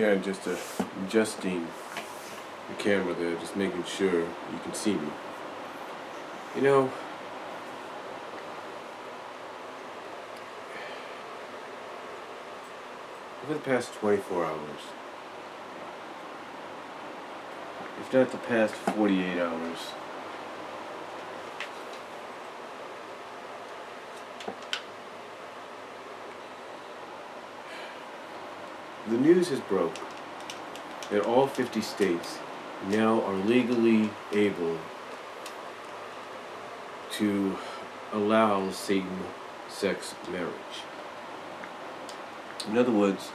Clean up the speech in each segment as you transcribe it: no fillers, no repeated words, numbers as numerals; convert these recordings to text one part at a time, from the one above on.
Yeah, just adjusting the camera there, just making sure you can see me. You know, over the past 24 hours, if not the past 48 hours, the news has broke that all 50 states now are legally able to allow same-sex marriage. In other words,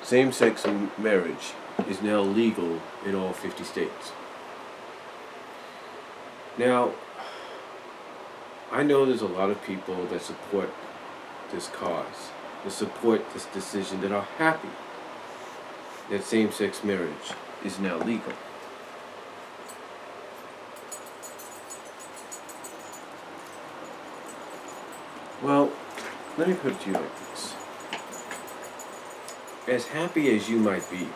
same-sex marriage is now legal in all 50 states. Now, I know there's a lot of people that support this cause, that support this decision, that are happy that same-sex marriage is now legal. Well, let me put it to you like this. As happy as you might be,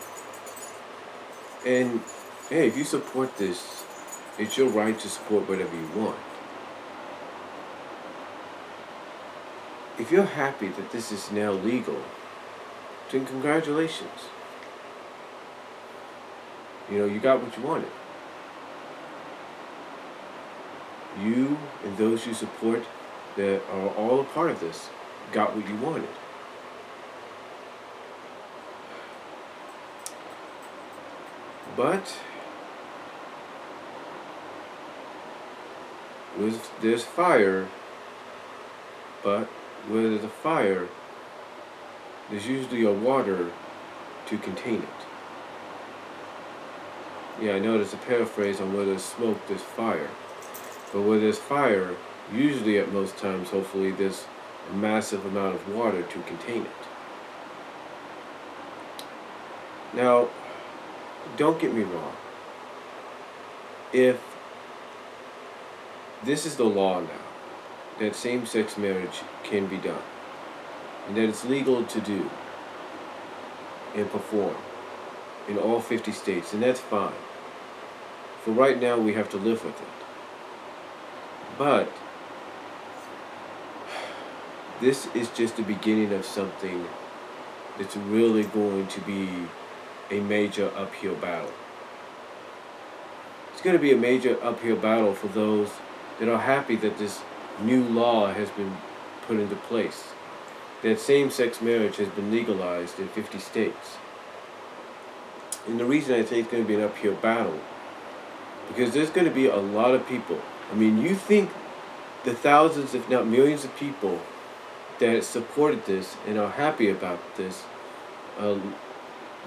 and hey, if you support this, it's your right to support whatever you want. If you're happy that this is now legal, then congratulations. You got what you wanted. You and those you support that are all a part of this got what you wanted. But there's fire, but where there's a fire, there's usually a water to contain it. Yeah, I know there's a paraphrase on where there's smoke, there's fire. But where there's fire, usually at most times, hopefully, there's a massive amount of water to contain it. Now, don't get me wrong. If this is the law now, that same-sex marriage can be done, and that it's legal to do and perform in all 50 states, and that's fine. For right now, we have to live with it. But this is just the beginning of something that's really going to be a major uphill battle. It's going to be a major uphill battle for those that are happy that this new law has been put into place, that same-sex marriage has been legalized in 50 states. And the reason I say it's going to be an uphill battle, because there's going to be a lot of people. I mean, you think the thousands, if not millions of people that supported this and are happy about this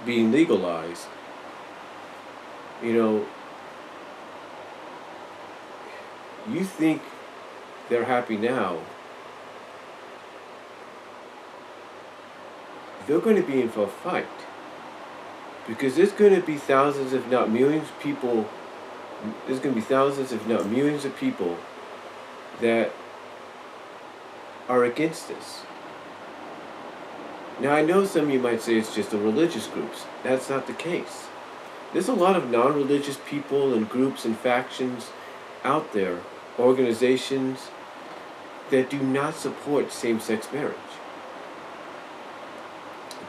being legalized, you think they're happy now. They're going to be in for a fight. Because there's going to be thousands, if not millions of people, there's going to be thousands, if not millions of people that are against this. Now, I know some of you might say it's just the religious groups. That's not the case. There's a lot of non-religious people and groups and factions out there, organizations, that do not support same-sex marriage.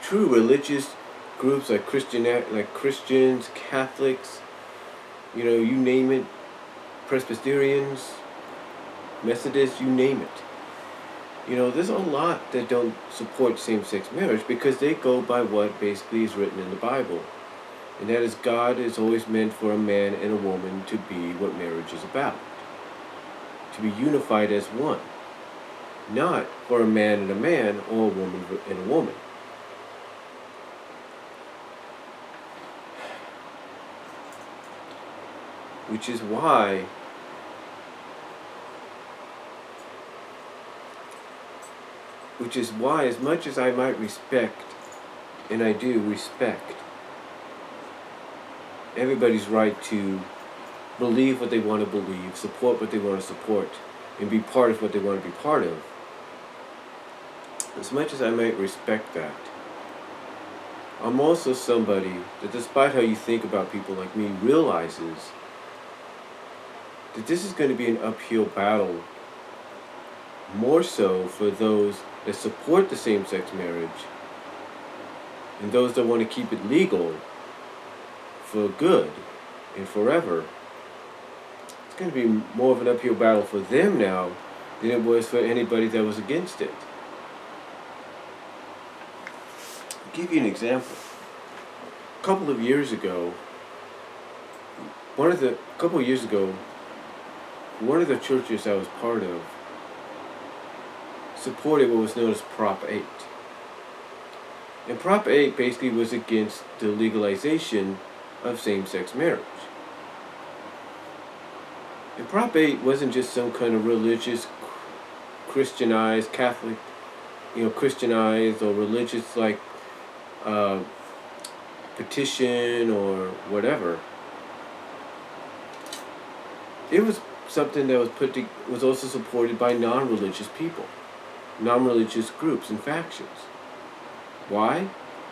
True religious groups like Christians, Catholics, you name it, Presbyterians, Methodists, you name it. There's a lot that don't support same-sex marriage because they go by what basically is written in the Bible. And that is, God is always meant for a man and a woman to be what marriage is about. To be unified as one. Not for a man and a man or a woman and a woman. Which is why as much as I might respect, and I do respect, everybody's right to believe what they want to believe, support what they want to support, and be part of what they want to be part of. As much as I might respect that, I'm also somebody that, despite how you think about people like me, realizes that this is going to be an uphill battle, more so for those that support the same-sex marriage and those that want to keep it legal for good and forever. It's going to be more of an uphill battle for them now than it was for anybody that was against it. I'll give you an example. A couple of years ago, one of the churches I was part of supported what was known as Prop 8. And Prop 8 basically was against the legalization of same-sex marriage. And Prop 8 wasn't just some kind of religious, Christianized, Catholic, Christianized or religious petition or whatever. It was something that was also supported by non-religious people, non-religious groups and factions. Why?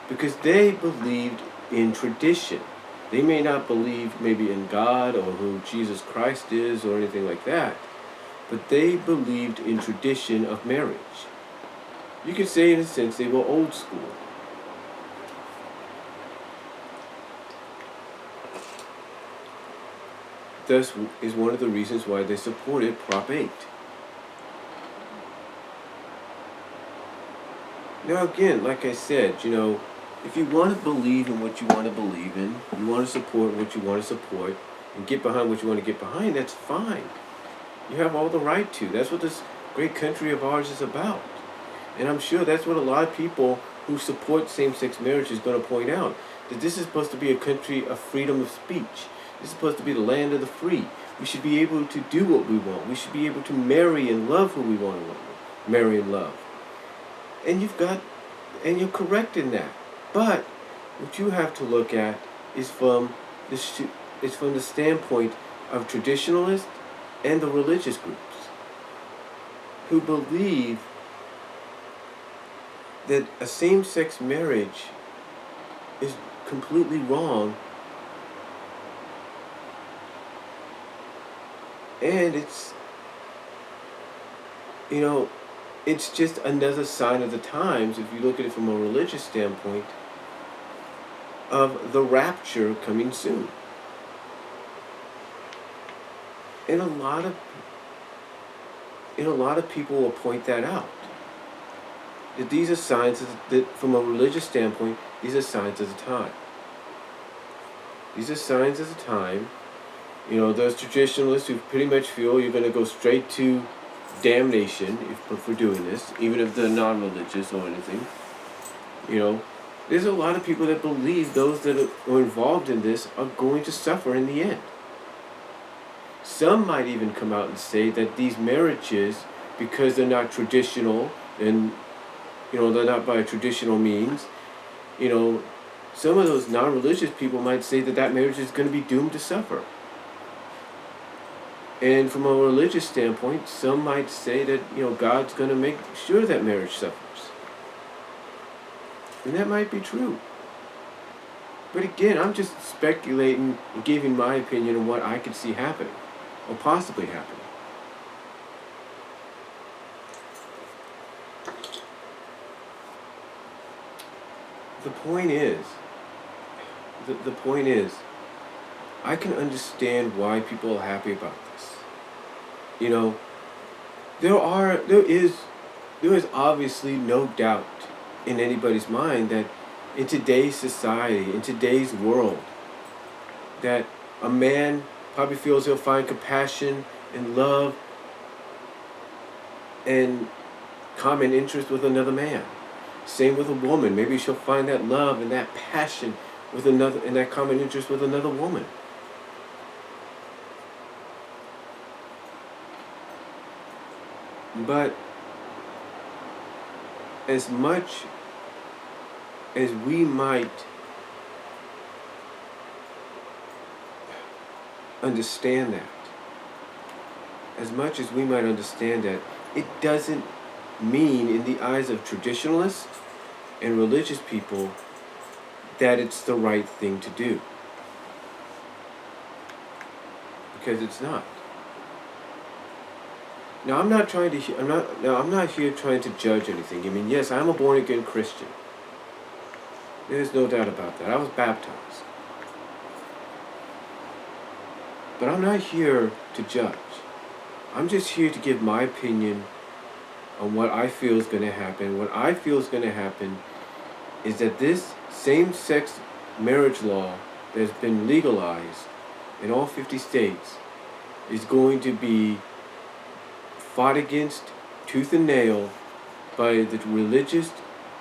Because they believed in tradition. They may not believe maybe in God or who Jesus Christ is or anything like that, but they believed in tradition of marriage. You could say, in a sense, they were old school. Thus is one of the reasons why they supported Prop 8. Now again, like I said, if you want to believe in what you want to believe in, you want to support what you want to support, and get behind what you want to get behind, that's fine. You have all the right to. That's what this great country of ours is about. And I'm sure that's what a lot of people who support same-sex marriage is going to point out, that this is supposed to be a country of freedom of speech. This is supposed to be the land of the free. We should be able to do what we want. We should be able to marry and love who we want to marry and love. And you're correct in that. But what you have to look at is from the standpoint of traditionalists and the religious groups who believe that a same-sex marriage is completely wrong, and it's just another sign of the times, if you look at it from a religious standpoint, of the rapture coming soon. And a lot of people will point that out. That these are signs that from a religious standpoint, these are signs of the time. These are signs of the time. Those traditionalists who pretty much feel you're going to go straight to damnation for doing this, even if they're non-religious or anything. There's a lot of people that believe those that are involved in this are going to suffer in the end. Some might even come out and say that these marriages, because they're not traditional and they're not by traditional means, some of those non-religious people might say that marriage is going to be doomed to suffer. And from a religious standpoint, some might say that, God's going to make sure that marriage suffers. And that might be true. But again, I'm just speculating and giving my opinion on what I could see happening, or possibly happening. The point is, I can understand why people are happy about this. There is obviously no doubt in anybody's mind that in today's society, in today's world, that a man probably feels he'll find compassion and love and common interest with another man. Same with a woman. Maybe she'll find that love and that passion with another, and that common interest with another woman. But as much as we might understand that, it doesn't mean, in the eyes of traditionalists and religious people, that it's the right thing to do. Because it's not. Now I'm not here trying to judge anything. I mean, yes, I'm a born again Christian. There's no doubt about that. I was baptized. But I'm not here to judge. I'm just here to give my opinion on what I feel is going to happen. What I feel is going to happen is that this same-sex marriage law that's been legalized in all 50 states is going to be fought against tooth and nail by the religious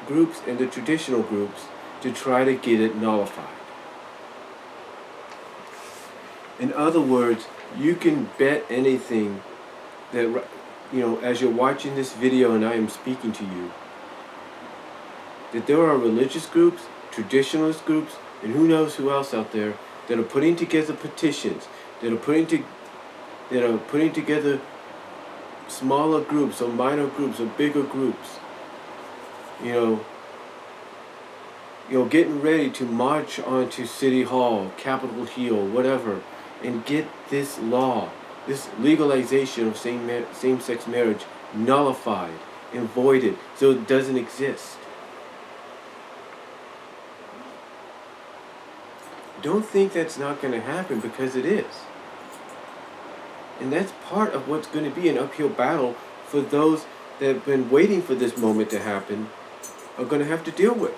groups and the traditional groups to try to get it nullified. In other words, you can bet anything that, as you're watching this video and I am speaking to you, that there are religious groups, traditionalist groups, and who knows who else out there that are putting together petitions, that are putting together smaller groups or minor groups or bigger groups, getting ready to march onto City Hall, Capitol Hill, whatever, and get this law, this legalization of same-sex marriage nullified and voided so it doesn't exist. Don't think that's not going to happen, because it is. And that's part of what's going to be an uphill battle for those that have been waiting for this moment to happen are going to have to deal with.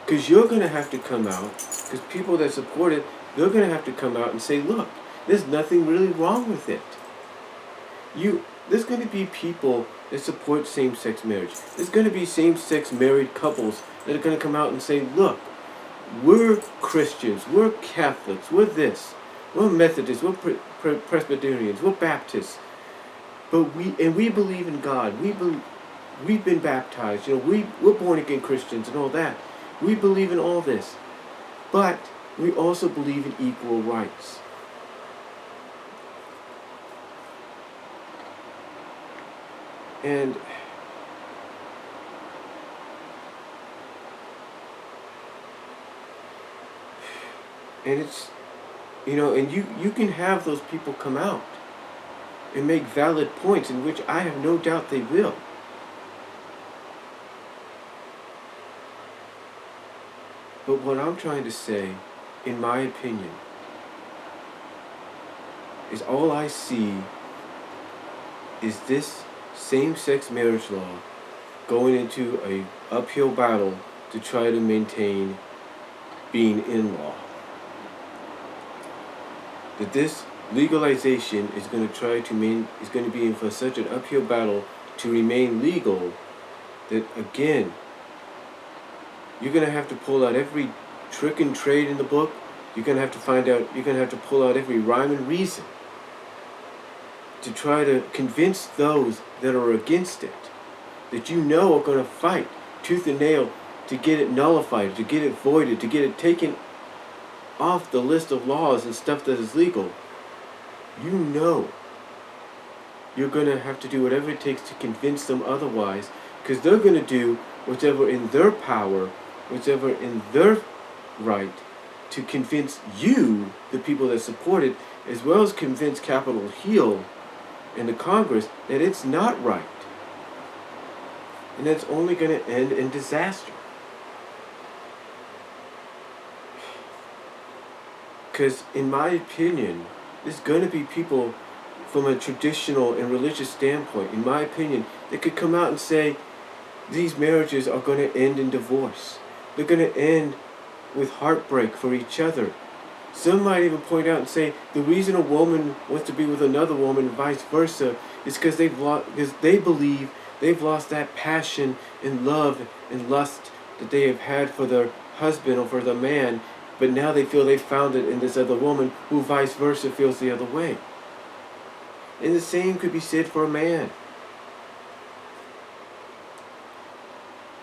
Because you're going to have to come out, because people that support it, they're going to have to come out and say, look, there's nothing really wrong with it. There's going to be people that support same-sex marriage. There's going to be same-sex married couples that are going to come out and say, look, we're Christians, we're Catholics, we're this, we're Methodists, we're Presbyterians, we're Baptists, but we believe in God. We've been baptized. We're born again Christians and all that. We believe in all this, but we also believe in equal rights. And it's, and you can have those people come out and make valid points, in which I have no doubt they will. But what I'm trying to say, in my opinion, is all I see is this same-sex marriage law going into a uphill battle to try to maintain being in law. That this legalization is going to be in for such an uphill battle to remain legal that, again, you're going to have to pull out every trick and trade in the book. You're going to have to pull out every rhyme and reason to try to convince those that are against it, that are going to fight tooth and nail to get it nullified, to get it voided, to get it taken off the list of laws and stuff that is legal. You're going to have to do whatever it takes to convince them otherwise, because they're going to do whatever in their power, whatever in their right, to convince you, the people that support it, as well as convince Capitol Hill and the Congress that it's not right. And that's only going to end in disaster. Because, in my opinion, there's going to be people from a traditional and religious standpoint, in my opinion, that could come out and say these marriages are going to end in divorce. They're going to end with heartbreak for each other. Some might even point out and say the reason a woman wants to be with another woman and vice versa is because they believe they've lost that passion and love and lust that they have had for their husband or for their man, but now they feel they found it in this other woman who vice versa feels the other way. And the same could be said for a man.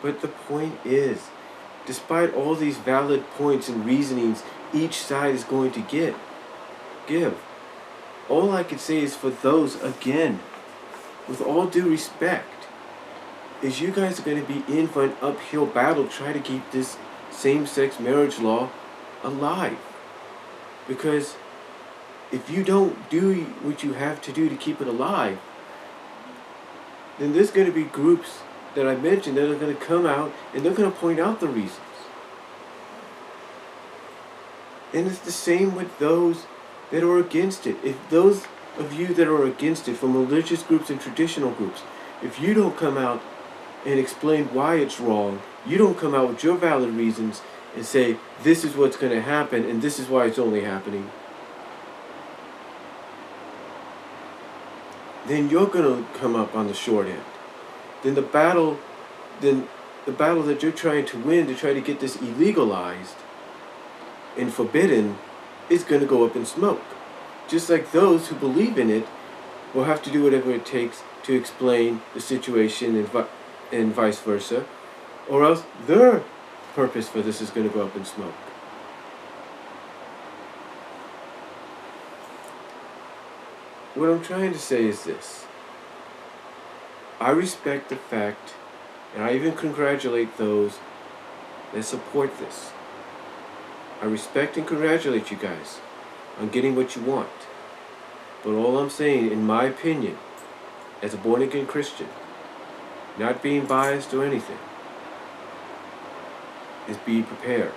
But the point is, despite all these valid points and reasonings each side is going to give, all I can say is for those, again, with all due respect, is you guys are going to be in for an uphill battle trying to keep this same-sex marriage law alive. Because if you don't do what you have to do to keep it alive, then there's going to be groups that I mentioned that are going to come out and they're going to point out the reasons. And it's the same with those that are against it. If those of you that are against it, from religious groups and traditional groups, if you don't come out and explain why it's wrong, you don't come out with your valid reasons and say, this is what's going to happen and this is why it's only happening, then you're going to come up on the short end. Then the battle that you're trying to win to try to get this illegalized and forbidden is going to go up in smoke. Just like those who believe in it will have to do whatever it takes to explain the situation and vice versa, or else their purpose for this is going to go up in smoke. What I'm trying to say is this. I respect the fact, and I even congratulate those that support this. I respect and congratulate you guys on getting what you want. But all I'm saying, in my opinion, as a born-again Christian, not being biased or anything, is be prepared.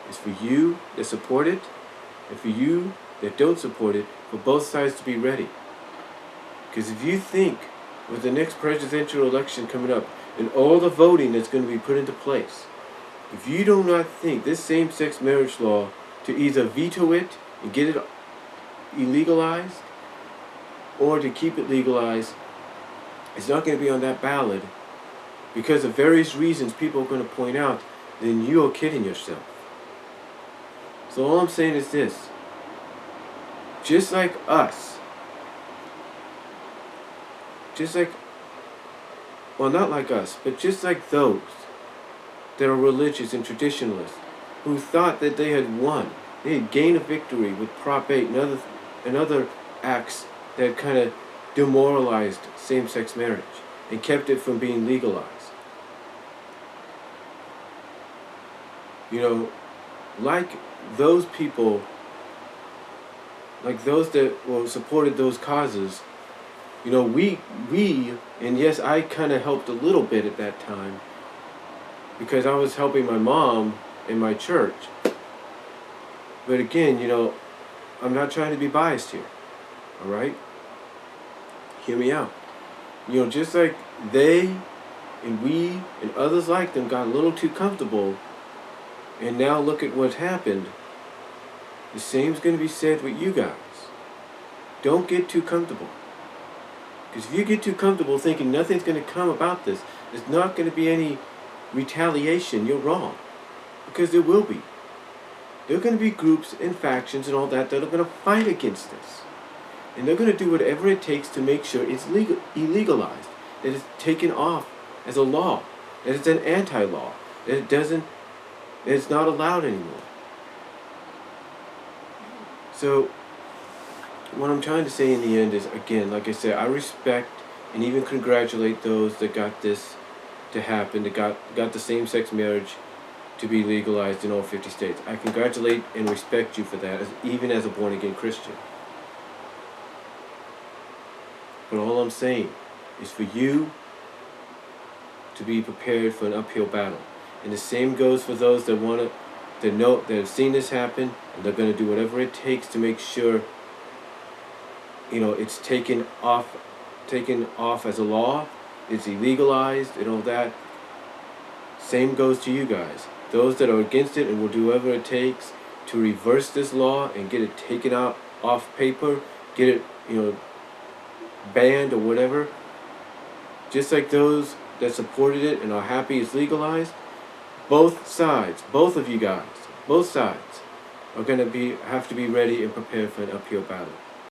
It's for you that support it, and for you that don't support it, for both sides to be ready. Because if you think with the next presidential election coming up and all the voting that's going to be put into place, if you do not think this same-sex marriage law to either veto it and get it illegalized or to keep it legalized, it's not going to be on that ballot because of various reasons people are going to point out, then you are kidding yourself. So all I'm saying is this. Just like us, not like us, but just like those that are religious and traditionalists who thought that they had won, they had gained a victory with Prop 8 and other acts that kind of demoralized same-sex marriage and kept it from being legalized. Like those people, like those that supported those causes, we, and yes, I kind of helped a little bit at that time because I was helping my mom in my church. But again, I'm not trying to be biased here, all right? Hear me out. Just like they and we and others like them got a little too comfortable, and now look at what's happened, the same's going to be said with you guys. Don't get too comfortable. Because if you get too comfortable thinking nothing's going to come about this, there's not going to be any retaliation, you're wrong. Because there will be. There are going to be groups and factions and all that are going to fight against this. And they're going to do whatever it takes to make sure it's illegalized, that it's taken off as a law, that it's an anti-law, that it's not allowed anymore. So, what I'm trying to say in the end is, again, like I said, I respect and even congratulate those that got this to happen, that got the same-sex marriage to be legalized in all 50 states. I congratulate and respect you for that, even as a born-again Christian. But all I'm saying is for you to be prepared for an uphill battle. And the same goes for those that that have seen this happen, and they're going to do whatever it takes to make sure it's taken off as a law, it's illegalized and all that. Same goes to you guys. Those that are against it and will do whatever it takes to reverse this law and get it taken out off paper, get it, banned or whatever. Just like those that supported it and are happy it's legalized, both sides, both of you guys, both sides are going to have to be ready and prepared for an uphill battle.